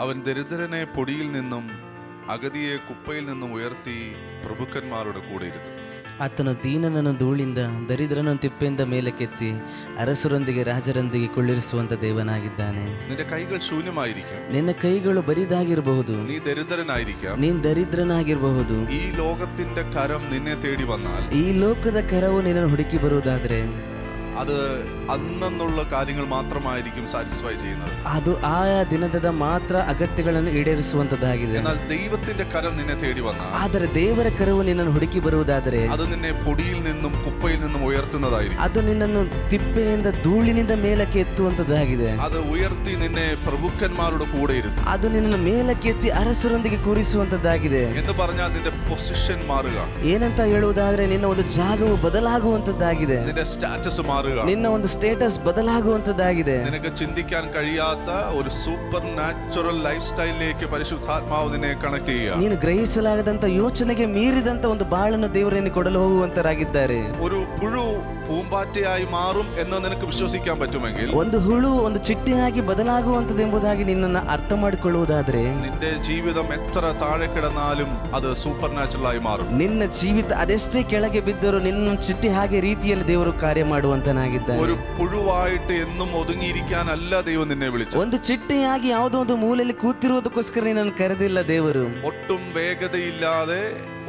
അവൻ ദരിദ്രനെ പൊടിയിൽ നിന്നും അഗതിയെ കുപ്പയിൽ നിന്നും ഉയർത്തി പ്രഭുക്കന്മാരുടെ കൂടെ ഇരുത്തും. ಆತನು ದೀನನನ್ನು ಧೂಳಿಂದ ದರಿದ್ರನನ್ನು ತಿಪ್ಪೆಯಿಂದ ಮೇಲಕ್ಕೆತ್ತಿ ಅರಸರೊಂದಿಗೆ ರಾಜರೊಂದಿಗೆ ಕುಳ್ಳಿರಿಸುವಂತ ದೇವನಾಗಿದ್ದಾನೆ. നിന്റെ കൈകൾ ശൂന്യമായിരിക്കാം, ನಿನ್ನ ಕೈಗಳು ಬರಿದಾಗಿರಬಹುದು, നീ ദരിദ്രനായിരിക്കാം. ನೀನ್ ದರಿದ್ರನಾಗಿರಬಹುದು. ഈ ലോകത്തിന്റെ കരം നിന്നെ തേടി വന്നാൽ ಈ ಲೋಕದ ಕರವು ನಿನ್ನನ್ನು ಹುಡುಕಿ ಬರುವುದಾದ್ರೆ അത് അന്നുള്ള കാര്യങ്ങൾ മാത്രമായിരിക്കും സാറ്റിസ്ഫൈ ചെയ്യുന്നത്. ಅದು ಆಯಾ ದಿನದ ಮಾತ್ರ ಅಗತ್ಯಗಳನ್ನು ಈಡೇರಿಸುವಂತದ್ದಾಗಿದೆ. എന്നാൽ ദൈവത്തിന്റെ കരം നിന്നെ തേടി വന്നാൽ ಆದರೆ ದೇವರ ಕರವು ನಿನ್ನನ್ನು ಹುಡುಕಿ ಬರುವುದಾದರೆ അത് നിന്നെ പൊടിയിൽ നിന്നും കുപ്പയിൽ നിന്നും ഉയർത്തുന്നതായിരിക്കും. ಅದು ನಿನ್ನನ್ನು ತಿಪ್ಪೆಯಿಂದ ಧೂಳಿನಿಂದ ಮೇಲಕ್ಕೆ ಎತ್ತುವಂತದ್ದಾಗಿದೆ. അത് ഉയർത്തി നിന്നെ പ്രഭുക്കന്മാരുടെ കൂടെ ഇരുത്തും. ಅದು ನಿನ್ನನ್ನು ಮೇಲಕ್ಕೆ ಎತ್ತಿ ಅರಸರೊಂದಿಗೆ ಕೂರಿಸುವಂತದ್ದಾಗಿದೆ. എന്ന് പറഞ്ഞാൽ നിന്റെ പൊസിഷൻ മാറുക, ಏನಂತ ಹೇಳುವುದಾದ್ರೆ ನಿನ್ನ ಒಂದು ಜಾಗವು ಬದಲಾಗುವಂತದ್ದಾಗಿದೆ. നിന്റെ സ്റ്റാറ്റസ് മാറുക, ನಿನ್ನ ಒಂದು ಸ್ಟೇಟಸ್ ಬದಲಾಗುವಂತದ್ದಾಗಿದೆ. നിനക്ക് ചിന്തിക്കാൻ കഴിയാത്ത ഒരു സൂപ്പർ നാച്ചുറൽ ലൈഫ് സ്റ്റൈലിലേക്ക് പരിശുദ്ധാത്മാവ് നിന്നെ കണക്ട് ചെയ്യുക. ನೀನು ಗ್ರಹಿಸಲಾಗದಂತ ಯೋಚನೆಗೆ ಮೀರಿದಂತ ಒಂದು ಬಾಳನ್ನು ದೇವರನ್ನು ಕೊಡಲು ಹೋಗುವಂತರಾಗಿದ್ದಾರೆ. ഒരു പുഴു പൂമ്പാറ്റയായി മാറും എന്ന് നിനക്ക് വിശ്വസിക്കാൻ പറ്റുമെങ്കിൽ, ಒಂದು ಹುಳು ಒಂದು ಚಿಟ್ಟೆಯಾಗಿ ಬದಲಾಗುವಂತದ್ದು ಎಂಬುದಾಗಿ ನಿನ್ನನ್ನು ಅರ್ಥ ಮಾಡಿಕೊಳ್ಳುವುದಾದ್ರೆ നിന്റെ ജീവിതം എത്ര താഴെ കിടന്നാലും അത് സൂപ്പർ നാച്ചുറൽ ആയി മാറും. ನಿನ್ನ ಜೀವಿತ ಅದೆಷ್ಟೇ ಕೆಳಗೆ ಬಿದ್ದರೂ ನಿನ್ನ ಚಿಟ್ಟೆ ಹಾಗೆ ರೀತಿಯಲ್ಲಿ ದೇವರು ಕಾರ್ಯ ಮಾಡುವಂತನಾಗಿದ್ದಾನೆ. ഒരു പുഴുവായിട്ട് എന്നും ഒതുങ്ങിയിരിക്കാനല്ല ദൈവം നിന്നെ വിളിച്ചത്. ಒಂದು ಚಿಟ್ಟೆಯಾಗಿ ಯಾವುದೋ ಒಂದು ಮೂಲೆಯಲ್ಲಿ ಕೂತಿರುವುದಕ್ಕೋಸ್ಕರ ನಿನ್ನನ್ನು ಕರೆದಿಲ್ಲ ದೇವರು. ഒട്ടും വേഗതയില്ലാതെ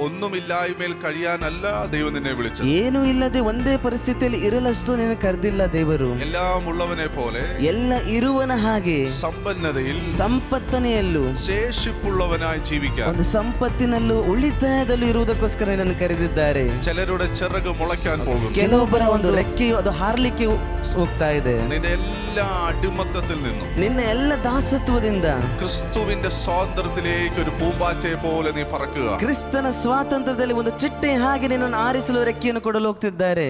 ഒന്നുമില്ലായ്മയിൽ കഴിയാനല്ല ദൈവം നിന്നെ വിളിച്ചത്. ಏನೂ ಇಲ್ಲದೆ ಒಂದೇ ಪರಿಸ್ಥಿತಿಯಲ್ಲಿ ಇರಲಷ್ಟು ನಿನ್ನ ಕರೆದಿಲ್ಲ ದೇವರು. എല്ലാം ഉള്ളവനെ പോലെ ಎಲ್ಲ ಇರುವನ ಹಾಗೆ സമ്പന്നതയിൽ ಸಂಪತ್ತನೆಯಲ್ಲೂ ശേഷിപ്പുള്ളവനായി ജീവിക്കാൻ ಒಂದು ಸಂಪತ್ತಿನಲ್ಲೂ ಉಳಿತಾಯದಲ್ಲೂ ಇರುವುದಕ್ಕೋಸ್ಕರ ನಿನ್ನನ್ನು ಕರೆದಿದ್ದಾರೆ. ചിലരുടെ ചിറക് മുളയ്ക്കാൻ പോകും. ಕೆಲವೊಬ್ಬರ ಒಂದು ರೆಕ್ಕೆಯು ಅದು ಹಾರ್ಲಿಕ್ಕೆ ಹೋಗ್ತಾ ಇದೆ. നിന്റെ എല്ലാ അടിമത്തത്തിൽ നിന്നും ನಿನ್ನ ಎಲ್ಲ ದಾಸತ್ವದಿಂದ ക്രിസ്തുവിന്റെ സ്വാതന്ത്ര്യത്തിലേക്ക് ഒരു പൂമ്പാറ്റയെ പോലെ നീ പറക്കുക. ಕ್ರಿಸ್ತನ ಸ್ವಾತಂತ್ರ್ಯದಲ್ಲಿ ಒಂದು ಚಿಟ್ಟೆ ಹಾಗೆ ನಿನ್ನನ್ನು ಆರಿಸಲು ರೆಕ್ಕೆಯನ್ನು ಕೊಡಲು ಹೋಗ್ತಿದ್ದಾರೆ.